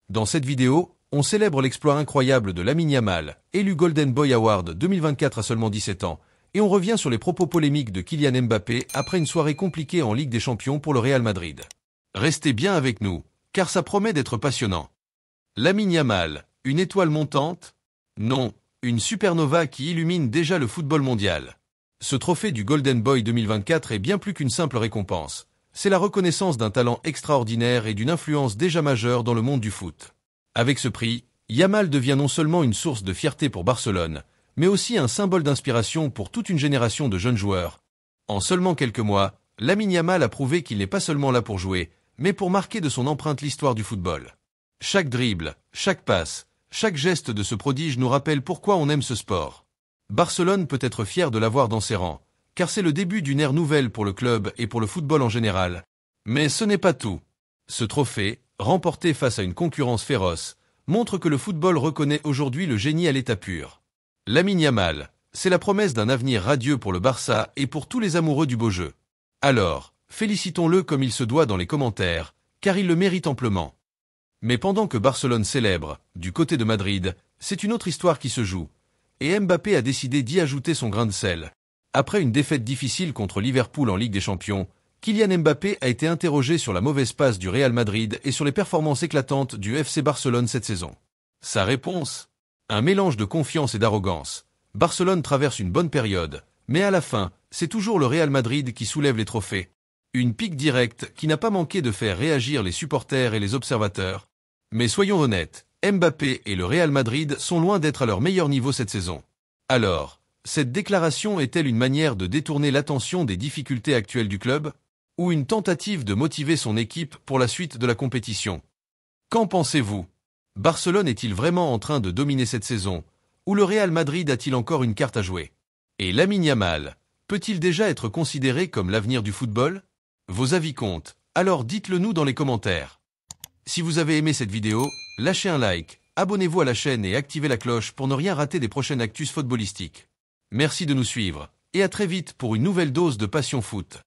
Dans cette vidéo, on célèbre l'exploit incroyable de Lamine Yamal, élu Golden Boy Award 2024 à seulement 17 ans, et on revient sur les propos polémiques de Kylian Mbappé après une soirée compliquée en Ligue des Champions pour le Real Madrid. Restez bien avec nous, car ça promet d'être passionnant. Lamine Yamal, une étoile montante? Non, une supernova qui illumine déjà le football mondial. Ce trophée du Golden Boy 2024 est bien plus qu'une simple récompense. C'est la reconnaissance d'un talent extraordinaire et d'une influence déjà majeure dans le monde du foot. Avec ce prix, Yamal devient non seulement une source de fierté pour Barcelone, mais aussi un symbole d'inspiration pour toute une génération de jeunes joueurs. En seulement quelques mois, Lamine Yamal a prouvé qu'il n'est pas seulement là pour jouer, mais pour marquer de son empreinte l'histoire du football. Chaque dribble, chaque passe, chaque geste de ce prodige nous rappelle pourquoi on aime ce sport. Barcelone peut être fier de l'avoir dans ses rangs, car c'est le début d'une ère nouvelle pour le club et pour le football en général. Mais ce n'est pas tout. Ce trophée, remporté face à une concurrence féroce, montre que le football reconnaît aujourd'hui le génie à l'état pur. Lamine Yamal, c'est la promesse d'un avenir radieux pour le Barça et pour tous les amoureux du beau jeu. Alors, félicitons-le comme il se doit dans les commentaires, car il le mérite amplement. Mais pendant que Barcelone célèbre, du côté de Madrid, c'est une autre histoire qui se joue. Et Mbappé a décidé d'y ajouter son grain de sel. Après une défaite difficile contre Liverpool en Ligue des Champions, Kylian Mbappé a été interrogé sur la mauvaise passe du Real Madrid et sur les performances éclatantes du FC Barcelone cette saison. Sa réponse? Un mélange de confiance et d'arrogance. Barcelone traverse une bonne période, mais à la fin, c'est toujours le Real Madrid qui soulève les trophées. Une pique directe qui n'a pas manqué de faire réagir les supporters et les observateurs. Mais soyons honnêtes, Mbappé et le Real Madrid sont loin d'être à leur meilleur niveau cette saison. Alors, cette déclaration est-elle une manière de détourner l'attention des difficultés actuelles du club? Ou une tentative de motiver son équipe pour la suite de la compétition? Qu'en pensez-vous? Barcelone est-il vraiment en train de dominer cette saison? Ou le Real Madrid a-t-il encore une carte à jouer? Et Lamine Yamal, peut-il déjà être considéré comme l'avenir du football? Vos avis comptent, alors dites-le nous dans les commentaires. Si vous avez aimé cette vidéo, lâchez un like, abonnez-vous à la chaîne et activez la cloche pour ne rien rater des prochaines actus footballistiques. Merci de nous suivre, et à très vite pour une nouvelle dose de Passion Foot.